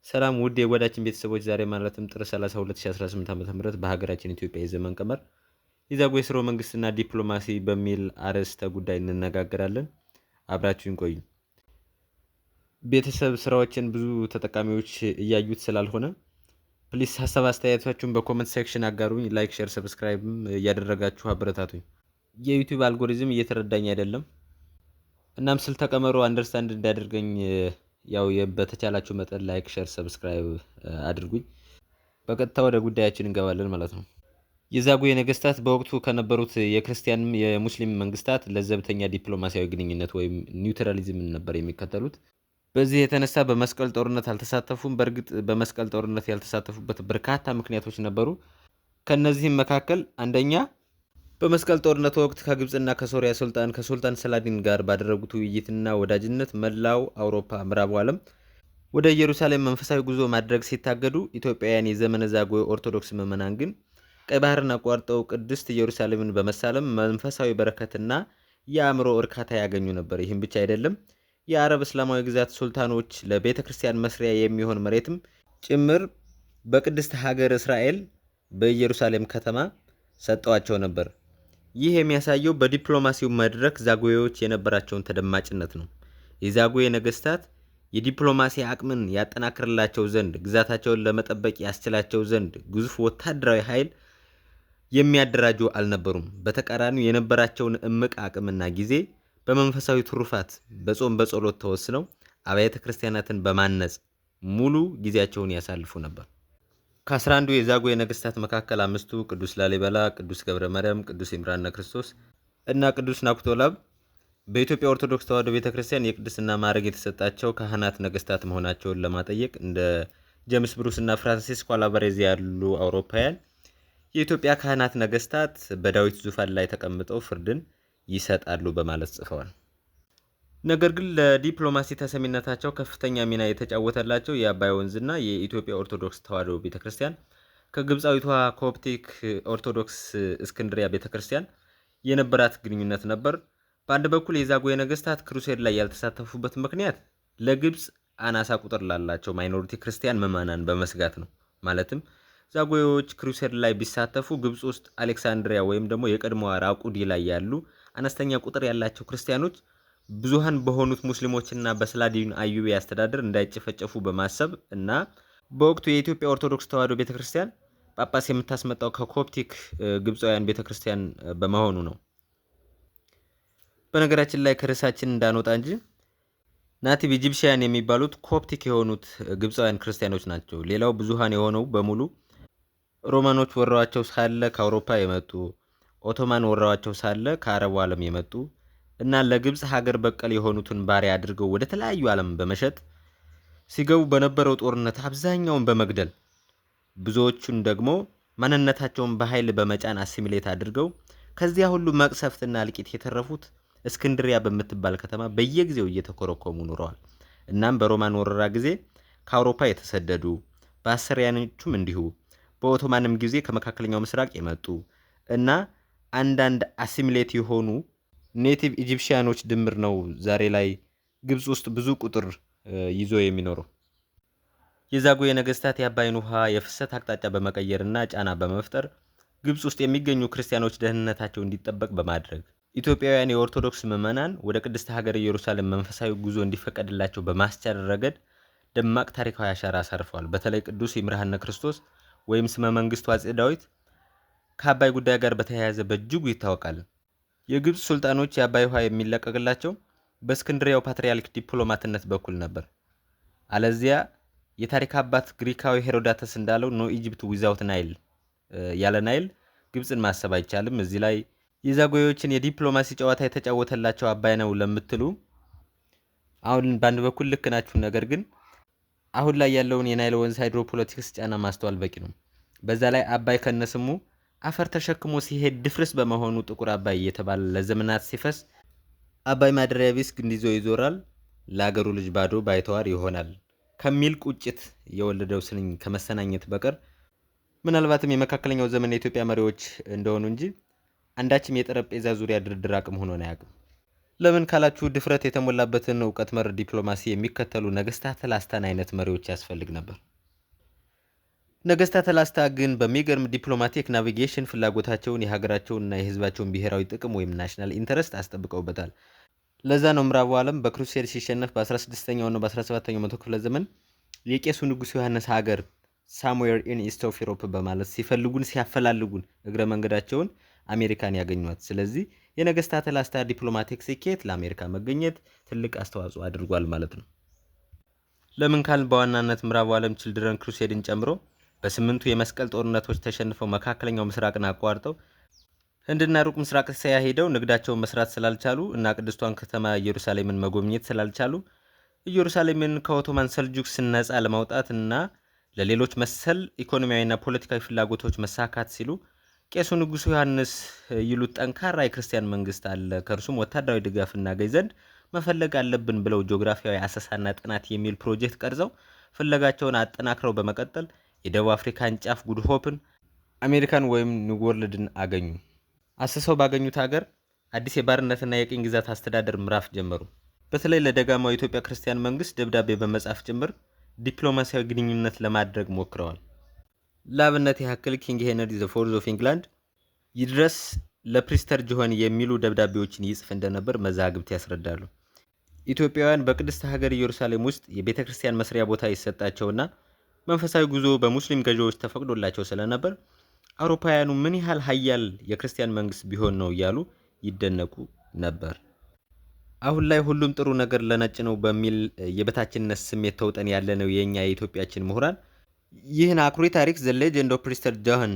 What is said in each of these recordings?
ሰላም ውድ የጓዳችን ቤተሰቦች ዛሬ ማለትም ጥር 30 2018 ዓ.ም በሀገራችን ኢትዮጵያ የዘመን ቀመር የዛጉዌ ሥርወ መንግስትና ዲፕሎማሲ በሚል አርዕስተ ጉዳይ እንነጋገራለን። አብራችሁን ቆዩ። ቤተሰብ ስራዎችን ብዙ ተጠቃሚዎች እያዩት ስላልሆነ ፕሊስ ሀሳብ አስተያየታችሁን በኮመንት ሴክሽን አጋሩኝ። ላይክ፣ ሼር፣ ሰብስክራይብም እያደረጋችሁ አበረታቱኝ። የዩቲዩብ አልጎሪዝም እየተረዳኝ አይደለም። እናም ስልተ ቀመሩ አንደርስታንድ እንዳደርገኝ ያው በተቻላችሁ መጠን ላይክ፣ ሼር፣ ሰብስክራይብ አድርጉኝ። በቀጥታ ወደ ጉዳያችን እንገባለን ማለት ነው። የዛጉዌ ነገስታት በወቅቱ ከነበሩት የክርስቲያንም የሙስሊም መንግስታት ለዘብተኛ ዲፕሎማሲያዊ ግንኙነት ወይም ኒውትራሊዝም ነበር የሚከተሉት። በዚህ የተነሳ በመስቀል ጦርነት አልተሳተፉም። በእርግጥ በመስቀል ጦርነት ያልተሳተፉበት በርካታ ምክንያቶች ነበሩ። ከነዚህም መካከል አንደኛ በመስቀል ጦርነት ወቅት ከግብፅና ከሶሪያ ከሱልጣን ሰላዲን ጋር ባደረጉት ውይይትና ወዳጅነት መላው አውሮፓ፣ ምዕራቡ ዓለም ወደ ኢየሩሳሌም መንፈሳዊ ጉዞ ማድረግ ሲታገዱ፣ ኢትዮጵያውያን የዘመነ ዛጉዌ ኦርቶዶክስ ምዕመናን ግን ቀይ ባህርን አቋርጠው ቅድስት ኢየሩሳሌምን በመሳለም መንፈሳዊ በረከትና የአእምሮ እርካታ ያገኙ ነበር። ይህም ብቻ አይደለም፣ የአረብ እስላማዊ ግዛት ሱልጣኖች ለቤተ ክርስቲያን መስሪያ የሚሆን መሬትም ጭምር በቅድስት ሀገር እስራኤል በኢየሩሳሌም ከተማ ሰጠዋቸው ነበር። ይህ የሚያሳየው በዲፕሎማሲው መድረክ ዛጉዌዎች የነበራቸውን ተደማጭነት ነው። የዛጉዌ ነገስታት የዲፕሎማሲ አቅምን ያጠናክርላቸው ዘንድ፣ ግዛታቸውን ለመጠበቅ ያስችላቸው ዘንድ ግዙፍ ወታደራዊ ኃይል የሚያደራጁ አልነበሩም። በተቃራኒው የነበራቸውን እምቅ አቅምና ጊዜ በመንፈሳዊ ትሩፋት፣ በጾም በጸሎት ተወስነው አብያተ ክርስቲያናትን በማነጽ ሙሉ ጊዜያቸውን ያሳልፉ ነበር። ከ11ዱ የዛጉዌ ነገስታት መካከል አምስቱ ቅዱስ ላሊበላ፣ ቅዱስ ገብረ ማርያም፣ ቅዱስ ይምርሃነ ክርስቶስ እና ቅዱስ ናኩቶ ለአብ በኢትዮጵያ ኦርቶዶክስ ተዋሕዶ ቤተክርስቲያን የቅድስና ማዕረግ የተሰጣቸው ካህናት ነገስታት መሆናቸውን ለማጠየቅ እንደ ጄምስ ብሩስ እና ፍራንሲስኮ አልቫሬዝ ያሉ አውሮፓውያን የኢትዮጵያ ካህናት ነገስታት በዳዊት ዙፋን ላይ ተቀምጠው ፍርድን ይሰጣሉ በማለት ጽፈዋል። ነገር ግን ለዲፕሎማሲ ተሰሚነታቸው ከፍተኛ ሚና የተጫወተላቸው የአባይ ወንዝና የኢትዮጵያ ኦርቶዶክስ ተዋሕዶ ቤተክርስቲያን ከግብፃዊቷ ኮፕቲክ ኦርቶዶክስ እስክንድሪያ ቤተክርስቲያን የነበራት ግንኙነት ነበር። በአንድ በኩል የዛጉዌ ነገስታት ክሩሴድ ላይ ያልተሳተፉበት ምክንያት ለግብፅ አናሳ ቁጥር ላላቸው ማይኖሪቲ ክርስቲያን ምዕመናን በመስጋት ነው። ማለትም ዛጉዌዎች ክሩሴድ ላይ ቢሳተፉ ግብፅ ውስጥ አሌክሳንድሪያ ወይም ደግሞ የቀድሞዋ ራቁዲ ላይ ያሉ አነስተኛ ቁጥር ያላቸው ክርስቲያኖች ብዙሃን በሆኑት ሙስሊሞችና በሰላዲን አዩቤ አስተዳደር እንዳይጨፈጨፉ በማሰብ እና በወቅቱ የኢትዮጵያ ኦርቶዶክስ ተዋሕዶ ቤተክርስቲያን ጳጳስ የምታስመጣው ከኮፕቲክ ግብፃውያን ቤተክርስቲያን በመሆኑ ነው። በነገራችን ላይ ከርዕሳችን እንዳንወጣ እንጂ ናቲቭ ኢጂፕሽያን የሚባሉት ኮፕቲክ የሆኑት ግብፃውያን ክርስቲያኖች ናቸው። ሌላው ብዙሃን የሆነው በሙሉ ሮማኖች ወረዋቸው ሳለ ከአውሮፓ የመጡ፣ ኦቶማን ወረዋቸው ሳለ ከአረቡ ዓለም የመጡ እና ለግብፅ ሀገር በቀል የሆኑትን ባሪያ አድርገው ወደ ተለያዩ ዓለም በመሸጥ ሲገቡ በነበረው ጦርነት አብዛኛውን በመግደል ብዙዎቹን ደግሞ ማንነታቸውን በኃይል በመጫን አሲሚሌት አድርገው ከዚያ ሁሉ መቅሰፍትና እልቂት የተረፉት እስክንድሪያ በምትባል ከተማ በየጊዜው እየተኮረኮሙ ኑረዋል። እናም በሮማን ወረራ ጊዜ ከአውሮፓ የተሰደዱ፣ በአሰሪያኖቹም እንዲሁ፣ በኦቶማንም ጊዜ ከመካከለኛው ምስራቅ የመጡ እና አንዳንድ አሲሚሌት የሆኑ ኔቲቭ ኢጂፕሽያኖች ድምር ነው ዛሬ ላይ ግብፅ ውስጥ ብዙ ቁጥር ይዞ የሚኖረው። የዛጉዌ ነገስታት የአባይን ውሃ የፍሰት አቅጣጫ በመቀየርና ጫና በመፍጠር ግብፅ ውስጥ የሚገኙ ክርስቲያኖች ደህንነታቸው እንዲጠበቅ በማድረግ ኢትዮጵያውያን የኦርቶዶክስ ምዕመናን ወደ ቅድስት ሀገር ኢየሩሳሌም መንፈሳዊ ጉዞ እንዲፈቀድላቸው በማስቻል ረገድ ደማቅ ታሪካዊ አሻራ አሳርፈዋል። በተለይ ቅዱስ ይምርሃነ ክርስቶስ ወይም ስመ መንግስቱ አፄ ዳዊት ከአባይ ጉዳይ ጋር በተያያዘ በእጅጉ ይታወቃል። የግብፅ ሱልጣኖች የአባይ ውሃ የሚለቀቅላቸው በእስክንድሪያው ፓትርያርክ ዲፕሎማትነት በኩል ነበር። አለዚያ የታሪክ አባት ግሪካዊ ሄሮዳተስ እንዳለው ኖ ኢጅፕት ዊዛውት ናይል፣ ያለ ናይል ግብፅን ማሰብ አይቻልም። እዚህ ላይ የዛጉዌዎችን የዲፕሎማሲ ጨዋታ የተጫወተላቸው አባይ ነው ለምትሉ አሁን በአንድ በኩል ልክ ናችሁ። ነገር ግን አሁን ላይ ያለውን የናይል ወንዝ ሃይድሮፖለቲክስ ጫና ማስተዋል በቂ ነው። በዛ ላይ አባይ ከነስሙ አፈር ተሸክሞ ሲሄድ ድፍርስ በመሆኑ ጥቁር አባይ እየተባለ ለዘመናት ሲፈስ አባይ ማደሪያ ቢስ ግንድ ይዞ ይዞራል፣ ለአገሩ ልጅ ባዶ ባይተዋር ይሆናል ከሚል ቁጭት የወለደው ስንኝ ከመሰናኘት በቀር ምናልባትም የመካከለኛው ዘመን የኢትዮጵያ መሪዎች እንደሆኑ እንጂ አንዳችም የጠረጴዛ ዙሪያ ድርድር አቅም ሆኖ አያውቅም። ለምን ካላችሁ ድፍረት የተሞላበትን እውቀት መር ዲፕሎማሲ የሚከተሉ ነገስታተ ላስታን አይነት መሪዎች ያስፈልግ ነበር። ነገስታተ ላስታ ግን በሚገርም ዲፕሎማቲክ ናቪጌሽን ፍላጎታቸውን የሀገራቸውንና የህዝባቸውን ብሔራዊ ጥቅም ወይም ናሽናል ኢንተረስት አስጠብቀውበታል። ለዛ ነው ምዕራቡ ዓለም በክሩሴድ ሲሸነፍ በ16ኛውና በ17ኛው መቶ ክፍለ ዘመን የቄሱ ንጉሥ ዮሐንስ ሀገር ሳምዌር ኢን ኢስት ኦፍ ዩሮፕ በማለት ሲያፈላልጉን እግረ መንገዳቸውን አሜሪካን ያገኟት። ስለዚህ የነገስታተ ላስታ ዲፕሎማቲክ ስኬት ለአሜሪካ መገኘት ትልቅ አስተዋጽኦ አድርጓል ማለት ነው። ለምን ካል በዋናነት ምዕራቡ ዓለም ችልድረን ክሩሴድን ጨምሮ በ8ቱ የመስቀል ጦርነቶች ተሸንፈው መካከለኛው ምስራቅን አቋርጠው ህንድና ሩቅ ምስራቅ እስያ ሄደው ንግዳቸውን መስራት ስላልቻሉ እና ቅድስቷን ከተማ ኢየሩሳሌምን መጎብኘት ስላልቻሉ ኢየሩሳሌምን ከኦቶማን ሰልጁክስ ነፃ ለማውጣት እና ለሌሎች መሰል ኢኮኖሚያዊና ፖለቲካዊ ፍላጎቶች መሳካት ሲሉ ቄሱ ንጉሥ ዮሐንስ ይሉት ጠንካራ የክርስቲያን መንግስት አለ፣ ከእርሱም ወታደራዊ ድጋፍ እናገኝ ዘንድ መፈለግ አለብን ብለው ጂኦግራፊያዊ አሰሳና ጥናት የሚል ፕሮጀክት ቀርጸው ፍለጋቸውን አጠናክረው በመቀጠል የደቡብ አፍሪካን ጫፍ ጉድ ሆፕን አሜሪካን ወይም ኒው ወርልድን አገኙ። አሰሰው ባገኙት ሀገር አዲስ የባርነትና የቅኝ ግዛት አስተዳደር ምዕራፍ ጀመሩ። በተለይ ለደጋማው የኢትዮጵያ ክርስቲያን መንግስት ደብዳቤ በመጻፍ ጭምር ዲፕሎማሲያዊ ግንኙነት ለማድረግ ሞክረዋል። ለአብነት ያክል ኪንግ ሄንሪ ዘ ፎርዝ ኦፍ ኢንግላንድ ይድረስ ለፕሪስተር ጆሆን የሚሉ ደብዳቤዎችን ይጽፍ እንደነበር መዛግብት ያስረዳሉ። ኢትዮጵያውያን በቅድስት ሀገር ኢየሩሳሌም ውስጥ የቤተ ክርስቲያን መስሪያ ቦታ ይሰጣቸውና መንፈሳዊ ጉዞ በሙስሊም ገዢዎች ተፈቅዶላቸው ስለነበር አውሮፓውያኑ ምን ያህል ሀያል የክርስቲያን መንግስት ቢሆን ነው እያሉ ይደነቁ ነበር። አሁን ላይ ሁሉም ጥሩ ነገር ለነጭ ነው በሚል የበታችነት ስሜት ተውጠን ያለነው የኛ የኢትዮጵያችን ምሁራን ይህን አኩሪ ታሪክ ዘ ሌጀንድ ኦፍ ፕሪስተር ጆሆን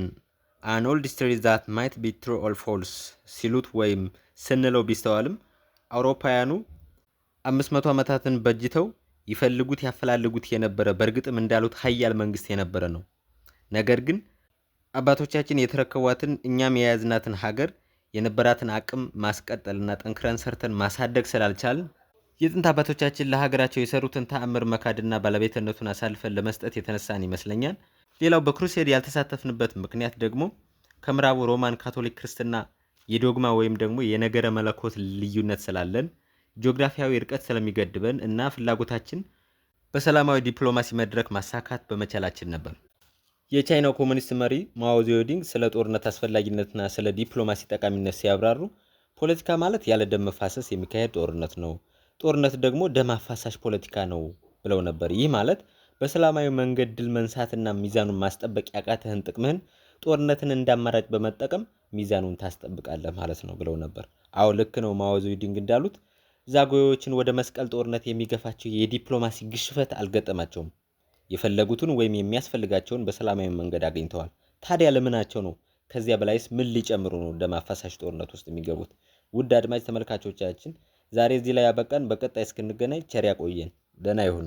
አን ኦልድ ስቶሪ ዛት ማይት ቢ ትሩ ኦር ፎልስ ሲሉት ወይም ስንለው ቢስተዋልም አውሮፓውያኑ 500 ዓመታትን በጅተው ይፈልጉት ያፈላልጉት የነበረ በእርግጥም እንዳሉት ሀያል መንግስት የነበረ ነው። ነገር ግን አባቶቻችን የተረከቧትን እኛም የያዝናትን ሀገር የነበራትን አቅም ማስቀጠልና ጠንክረን ሰርተን ማሳደግ ስላልቻልን የጥንት አባቶቻችን ለሀገራቸው የሰሩትን ተአምር መካድና ባለቤትነቱን አሳልፈን ለመስጠት የተነሳን ይመስለኛል። ሌላው በክሩሴድ ያልተሳተፍንበት ምክንያት ደግሞ ከምዕራቡ ሮማን ካቶሊክ ክርስትና የዶግማ ወይም ደግሞ የነገረ መለኮት ልዩነት ስላለን ጂኦግራፊያዊ ርቀት ስለሚገድበን እና ፍላጎታችን በሰላማዊ ዲፕሎማሲ መድረክ ማሳካት በመቻላችን ነበር። የቻይናው ኮሙኒስት መሪ ማኦ ዜዱንግ ስለ ጦርነት አስፈላጊነትና ስለ ዲፕሎማሲ ጠቃሚነት ሲያብራሩ ፖለቲካ ማለት ያለ ደም መፋሰስ የሚካሄድ ጦርነት ነው፣ ጦርነት ደግሞ ደም አፋሳሽ ፖለቲካ ነው ብለው ነበር። ይህ ማለት በሰላማዊ መንገድ ድል መንሳትና ሚዛኑን ማስጠበቅ ያቃተህን ጥቅምህን ጦርነትን እንዳማራጭ በመጠቀም ሚዛኑን ታስጠብቃለህ ማለት ነው ብለው ነበር። አዎ ልክ ነው። ማኦ ዜዱንግ እንዳሉት ዛጉዌዎችን ወደ መስቀል ጦርነት የሚገፋቸው የዲፕሎማሲ ግሽፈት አልገጠማቸውም። የፈለጉትን ወይም የሚያስፈልጋቸውን በሰላማዊ መንገድ አግኝተዋል። ታዲያ ለምናቸው ነው ከዚያ በላይስ ምን ሊጨምሩ ነው ደም አፋሳሽ ጦርነት ውስጥ የሚገቡት? ውድ አድማጭ ተመልካቾቻችን ዛሬ እዚህ ላይ ያበቃን። በቀጣይ እስክንገናኝ ቸር ያቆየን። ደህና ይሁኑ።